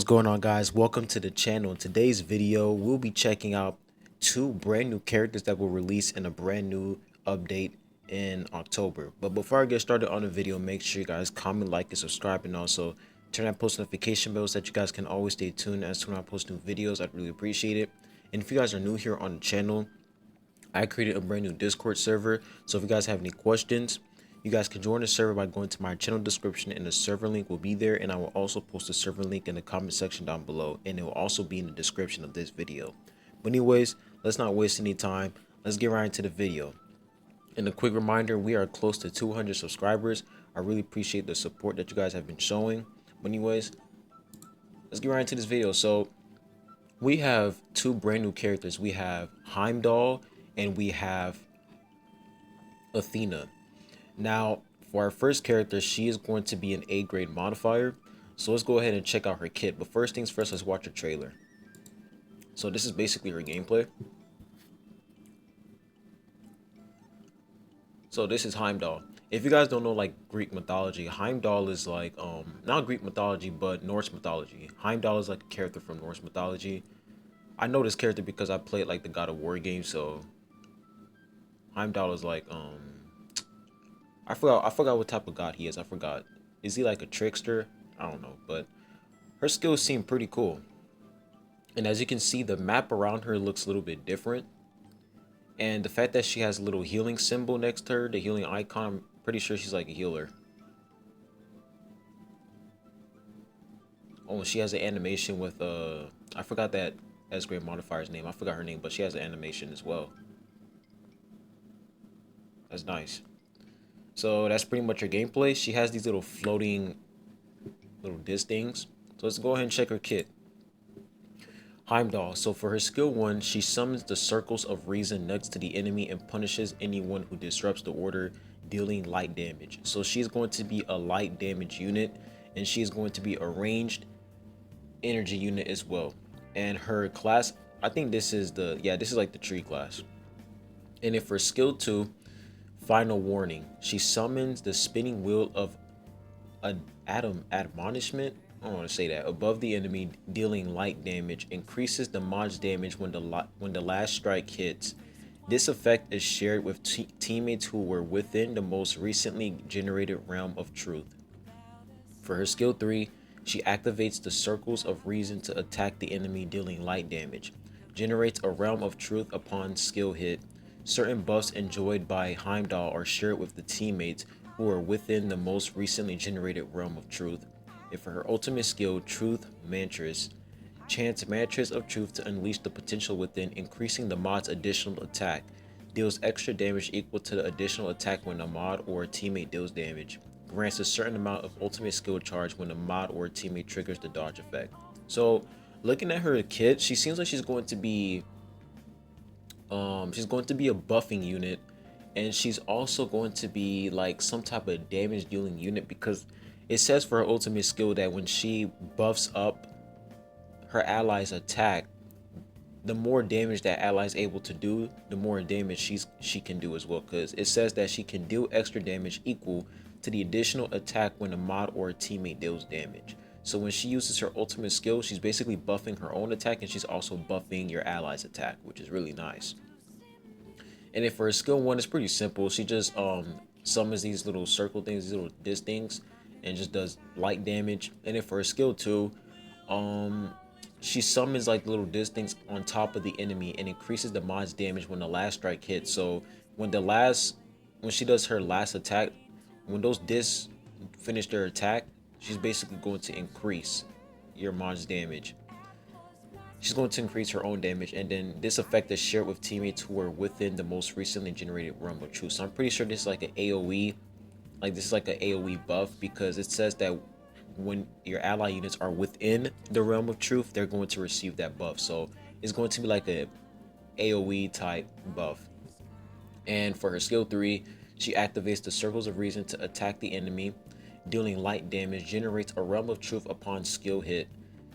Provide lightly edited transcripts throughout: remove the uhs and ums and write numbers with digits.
going on, guys? Welcome to the channel. In today's video, we'll be checking out two brand new characters that will release in a brand new update in October. But before I get started on the video, make sure you guys comment, like, and subscribe, and also turn on post notification bells so that you guys can always stay tuned as to when I post new videos. I'd really appreciate it. And if you guys are new here on the channel, I created a brand new Discord server, so if you guys have any questions, you guys can join the server by going to my channel description, and the server link will be there, and I will also post the server link in the comment section down below, and it will also be in the description of this video. But anyways, let's not waste any time. Let's get right into the video. And a quick reminder, we are close to 200 subscribers. I really appreciate the support that you guys have been showing. But anyways, let's get right into this video. So we have two brand new characters. We have Heimdall and we have Athena. Now, for our first character, she is going to be an A grade modifier. So let's go ahead and check out her kit. But first things first, let's watch a trailer. So this is basically her gameplay. So this is Heimdall. If you guys don't know like Greek mythology, Heimdall is like not Greek mythology but Norse mythology. Heimdall is like a character from Norse mythology. I know this character because I played like the God of War game, so Heimdall is like I forgot what type of god he is. I forgot. Is he like a trickster? I don't know, but her skills seem pretty cool. And as you can see, the map around her looks a little bit different. And the fact that she has a little healing symbol next to her, the healing icon, I'm pretty sure she's like a healer. Oh, she has an animation with I forgot that S grade modifier's name. I forgot her name, but she has an animation as well. That's nice. So that's pretty much her gameplay. She has these little floating little disc things. So let's go ahead and check her kit. Heimdall. So for her skill 1, she summons the circles of reason next to the enemy and punishes anyone who disrupts the order, dealing light damage. So she's going to be a light damage unit, and she is going to be a ranged energy unit as well. And her class, I think this is this is like the tree class. And if for skill 2, final warning, she summons the spinning wheel of an admonishment. I don't want to say that. Above the enemy, dealing light damage, increases the mod's damage when the last strike hits. This effect is shared with teammates who were within the most recently generated realm of truth. For her skill 3, she activates the circles of reason to attack the enemy, dealing light damage. Generates a realm of truth upon skill hit. Certain buffs enjoyed by Heimdall are shared with the teammates who are within the most recently generated realm of truth. If for her ultimate skill, Truth Mantras, chants Mantras of Truth to unleash the potential within, increasing the mod's additional attack. Deals extra damage equal to the additional attack when a mod or a teammate deals damage. Grants a certain amount of ultimate skill charge when a mod or a teammate triggers the dodge effect. So, looking at her kit, she seems like she's going to be a buffing unit, and she's also going to be like some type of damage dealing unit, because it says for her ultimate skill that when she buffs up her allies attack, the more damage that ally is able to do, the more damage she can do as well, because it says that she can deal extra damage equal to the additional attack when a mod or a teammate deals damage. So when she uses her ultimate skill, she's basically buffing her own attack, and she's also buffing your allies attack, which is really nice. And if for her skill 1, it's pretty simple. She just summons these little circle things, these little disc things, and just does light damage. And if for her skill 2, she summons like little disc things on top of the enemy and increases the mod's damage when the last strike hits. So when she does her last attack, when those discs finish their attack, she's basically going to increase your mod's damage. She's going to increase her own damage, and then this effect is shared with teammates who are within the most recently generated realm of truth. So I'm pretty sure this is like an AoE, like this is like an AoE buff, because it says that when your ally units are within the realm of truth, they're going to receive that buff. So it's going to be like a AoE type buff. And for her skill 3, she activates the circles of reason to attack the enemy, dealing light damage, generates a realm of truth upon skill hit.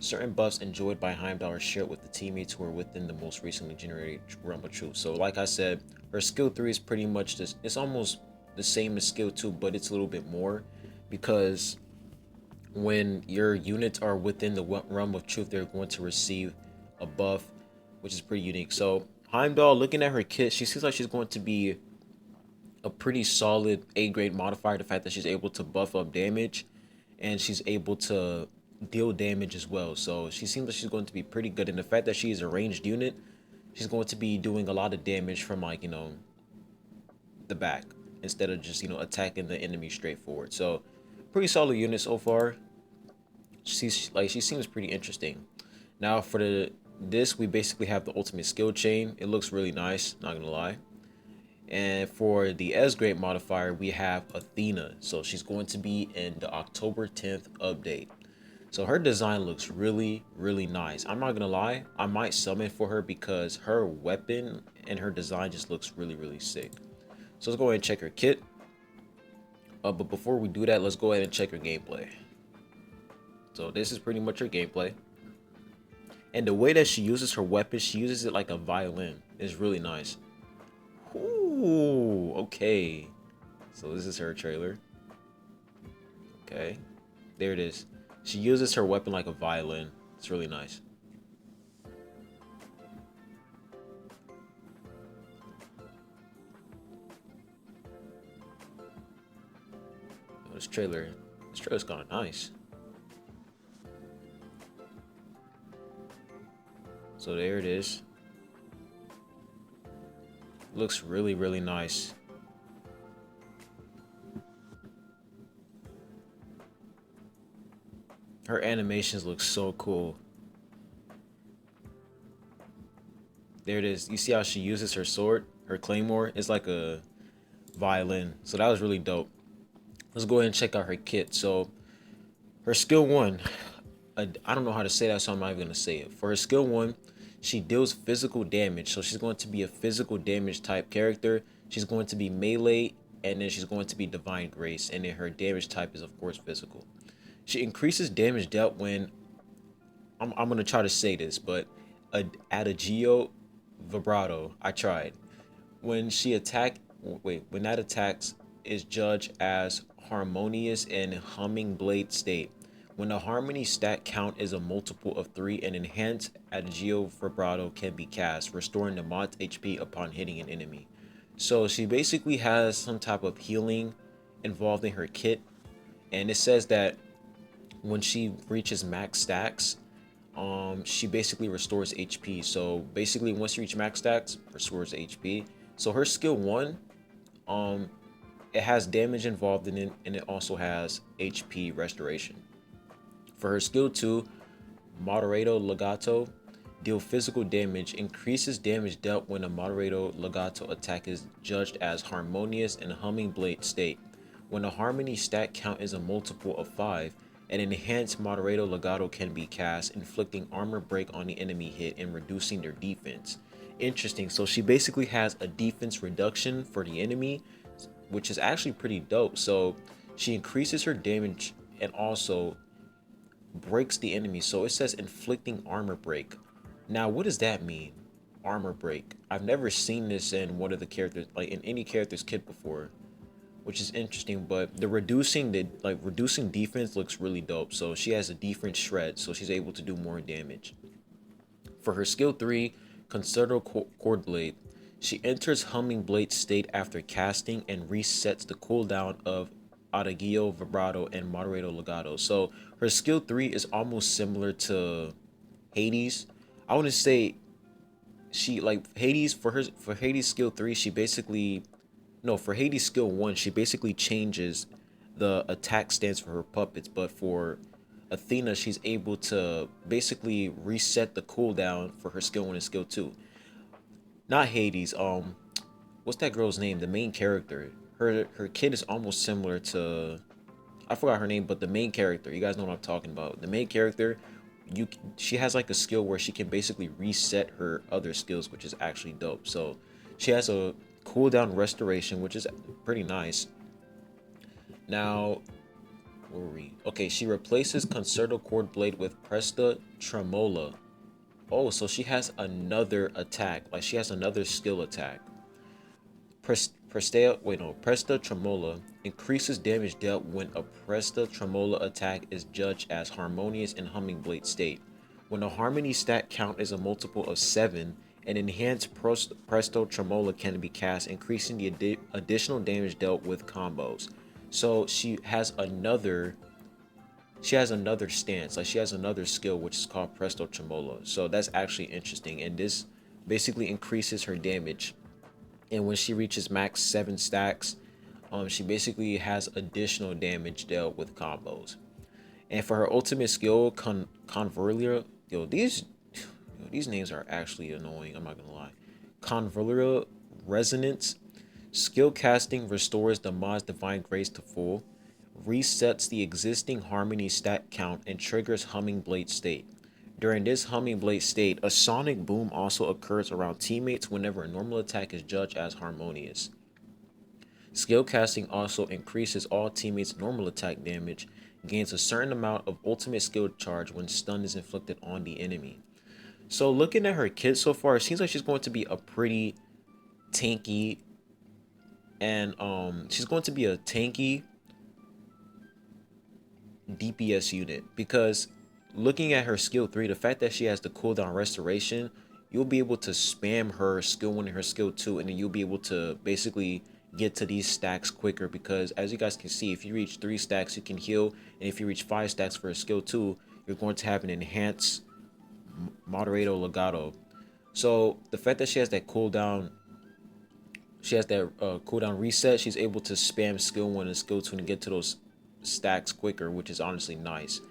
Certain buffs enjoyed by Heimdall are shared with the teammates who are within the most recently generated realm of truth. So like I said, her skill 3 is pretty much this. It's almost the same as skill 2, but it's a little bit more, because When your units are within the realm of truth, they're going to receive a buff, which is pretty unique. So Heimdall, looking at her kit, she seems like she's going to be a pretty solid A grade modifier. The fact that she's able to buff up damage and she's able to deal damage as well. So she seems like she's going to be pretty good. And the fact that she is a ranged unit, she's going to be doing a lot of damage from, like, the back instead of just, attacking the enemy straightforward. So pretty solid unit so far. She seems pretty interesting. Now for this, we basically have the ultimate skill chain. It looks really nice, not gonna lie. And for the S grade modifier, we have Athena. So she's going to be in the October 10th update. So her design looks really, really nice. I'm not gonna lie, I might summon for her because her weapon and her design just looks really, really sick. So let's go ahead and check her kit. But before we do that, let's go ahead and check her gameplay. So this is pretty much her gameplay. And the way that she uses her weapon, she uses it like a violin. It's really nice. Ooh, okay. So this is her trailer. Okay. There it is. She uses her weapon like a violin. It's really nice. This trailer's kind of nice. So there it is. Looks really, really nice. Her animations look so cool. There it is. You see how she uses her sword, her claymore? It's like a violin. So that was really dope. Let's go ahead and check out her kit. So her skill 1, I don't know how to say that, so I'm not even gonna say it. For her skill 1, she deals physical damage. So she's going to be a physical damage type character. She's going to be melee, and then she's going to be divine grace, and then her damage type is of course physical. She increases damage dealt when I'm gonna try to say this, but Adagio vibrato. I tried. When when that attacks is judged as harmonious and humming blade state. When the harmony stat count is a multiple of 3, an enhanced Adagio vibrato can be cast, restoring the mod's HP upon hitting an enemy. So she basically has some type of healing involved in her kit, and it says that when she reaches max stacks, she basically restores HP. So basically, once you reach max stacks, restores HP. So her skill 1, it has damage involved in it, and it also has HP restoration. For her skill 2, Moderato Legato, deal physical damage, increases damage dealt when a Moderato Legato attack is judged as harmonious and humming blade state. When a harmony stat count is a multiple of 5, an enhanced Moderato Legato can be cast, inflicting armor break on the enemy hit and reducing their defense. Interesting. So she basically has a defense reduction for the enemy, which is actually pretty dope. So she increases her damage and also breaks the enemy. So it says inflicting armor break. Now, what does that mean? Armor break. I've never seen this in one of the characters, like in any character's kit before, which is interesting. But the reducing defense looks really dope. So she has a defense shred, so she's able to do more damage. For her skill 3, Concerto Chord Blade, she enters humming blade state after casting and resets the cooldown of Adagio Vibrato and Moderato Legato. So her skill 3 is almost similar to Hades. I want to say she like Hades for Hades skill 3, she basically for Hades skill 1, she basically changes the attack stance for her puppets, but for Athena, she's able to basically reset the cooldown for her skill 1 and skill 2. Not Hades, what's that girl's name? The main character. Her kid is almost similar to, I forgot her name, but the main character. You guys know what I'm talking about. The main character, she has like a skill where she can basically reset her other skills, which is actually dope. So she has a cooldown restoration, which is pretty nice. Now, where were we? Okay, she replaces Concerto Chord Blade with Presta Tremola. So she has another attack. Like she has another skill attack. Presta Tremola increases damage dealt when a Presta Tremola attack is judged as harmonious in Humming Blade state. When the harmony stat count is a multiple of 7, an enhanced Presto Tremola can be cast, increasing the additional damage dealt with combos. So she has another stance, like she has another skill which is called Presto Tremola. So that's actually interesting, and this basically increases her damage. And when she reaches max 7 stacks, she basically has additional damage dealt with combos. And for her ultimate skill, Converlia, these names are actually annoying. I'm not gonna lie. Converlia Resonance, skill casting restores the mod's divine grace to full, resets the existing harmony stat count, and triggers Humming Blade state. During this Humming Blade state, a sonic boom also occurs around teammates whenever a normal attack is judged as harmonious. Skill casting also increases all teammates' normal attack damage, gains a certain amount of ultimate skill charge when stun is inflicted on the enemy. So looking at her kit so far, it seems like she's going to be a pretty tanky, and she's going to be a tanky DPS unit, because looking at her skill 3, the fact that she has the cooldown restoration, you'll be able to spam her skill 1 and her skill 2, and then you'll be able to basically get to these stacks quicker, because as you guys can see, if you reach 3 stacks you can heal, and if you reach 5 stacks for a skill 2, you're going to have an enhanced moderato legato. So the fact that she has that cooldown, cooldown reset, she's able to spam skill 1 and skill 2 and get to those stacks quicker, which is honestly nice.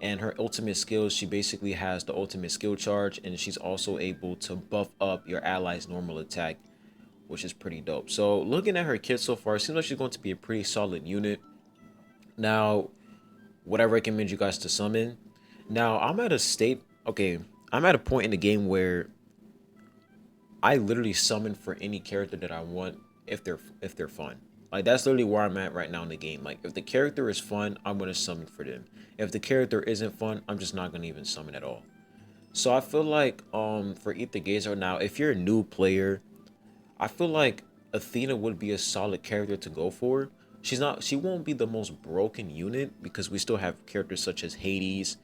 And her ultimate skills, she basically has the ultimate skill charge, and she's also able to buff up your ally's normal attack, which is pretty dope. So looking at her kit so far, it seems like she's going to be a pretty solid unit. Now, what I recommend you guys to summon. Now, I'm at a point in the game where I literally summon for any character that I want if they're fun. Like, that's literally where I'm at right now in the game. Like, if the character is fun, I'm gonna summon for them. If the character isn't fun, I'm just not gonna even summon at all. So I feel like for Aether Gazer now, if you're a new player, I feel like Athena would be a solid character to go for. She won't be the most broken unit, because we still have characters such as Hades.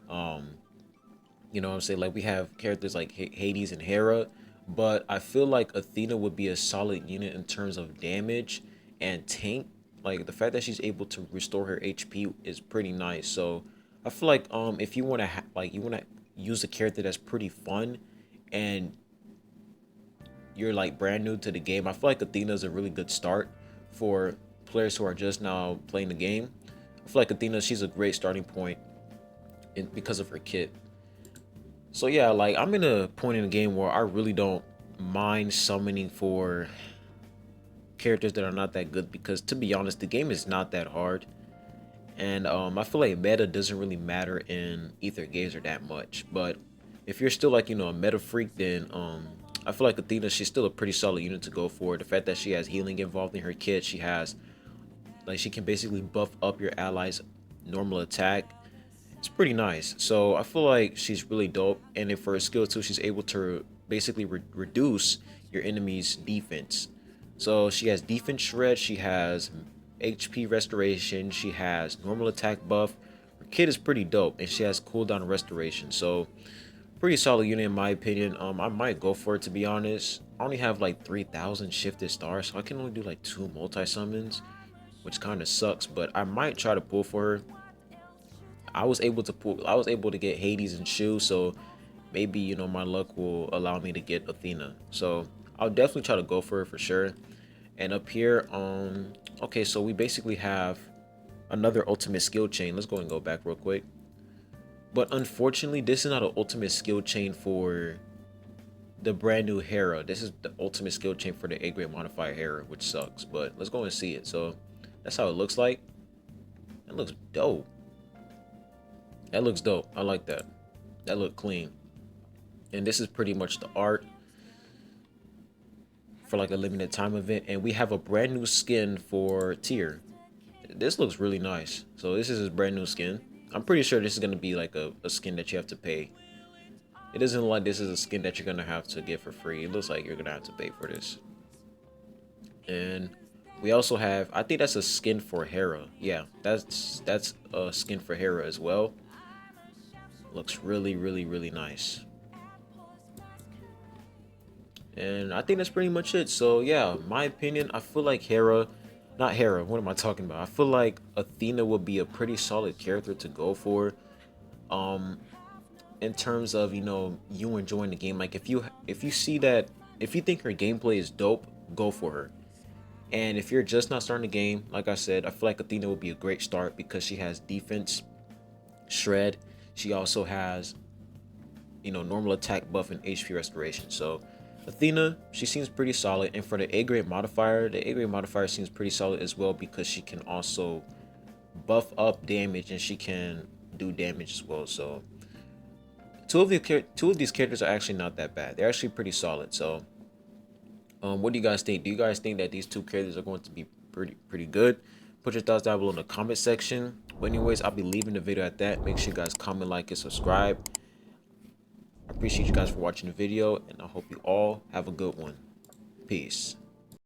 You know what I'm saying? Like, we have characters like Hades and Hera, but I feel like Athena would be a solid unit in terms of damage and tank. Like, the fact that she's able to restore her HP is pretty nice. So I feel like if you want to use a character that's pretty fun and you're like brand new to the game, I feel like Athena is a really good start for players who are just now playing the game. I feel like Athena, she's a great starting point because of her kit. So yeah, like, I'm in a point in the game where I really don't mind summoning for characters that are not that good, because to be honest, the game is not that hard. And I feel like meta doesn't really matter in Aether Gazer that much. But if you're still like, a meta freak, then I feel like Athena, she's still a pretty solid unit to go for. The fact that she has healing involved in her kit, she can basically buff up your allies' normal attack. It's pretty nice. So I feel like she's really dope. And if for her skill 2, she's able to basically reduce your enemy's defense. So she has defense shred, she has HP restoration, she has normal attack buff. Her kit is pretty dope, and she has cooldown restoration. So pretty solid unit in my opinion. I might go for it, to be honest. I only have like 3,000 shifted stars, so I can only do like 2 multi summons, which kind of sucks. But I might try to pull for her. I was able to get Hades and Shu, so maybe my luck will allow me to get Athena. So I'll definitely try to go for it for sure. And up here, okay, so we basically have another ultimate skill chain. Let's go and go back real quick. But unfortunately, this is not an ultimate skill chain for the brand new Hera. This is the ultimate skill chain for the A grade modifier Hera, which sucks. But let's go and see it. So that's how it looks like. It looks dope. That looks dope. I like that. That looked clean. And this is pretty much the art for like a limited time event. And we have a brand new skin for Tyr. This looks really nice. So this is his brand new skin. I'm pretty sure this is going to be like a skin that you have to pay. It doesn't look like this is a skin that you're going to have to get for free. It looks like you're going to have to pay for this. And we also have, I think that's a skin for Hera. Yeah, that's a skin for Hera as well. Looks really, really, really nice. And I think that's pretty much it. So yeah, my opinion, I feel like Hera, not Hera, what am I talking about? I feel like Athena would be a pretty solid character to go for. Um, in terms of, you know, you enjoying the game. Like if you see that, if you think her gameplay is dope, go for her. And if you're just not starting the game, like I said, I feel like Athena would be a great start because she has defense, shred. She also has, you know, normal attack buff and HP restoration. So Athena, she seems pretty solid. And for the A grade modifier, the A grade modifier seems pretty solid as well because she can also buff up damage and she can do damage as well. So two of these characters are actually not that bad. They're actually pretty solid. So what do you guys think? Do you guys think that these two characters are going to be pretty good? Put your thoughts down below in the comment section. But anyways, I'll be leaving the video at that. Make sure you guys comment, like, and subscribe. I appreciate you guys for watching the video, and I hope you all have a good one. Peace.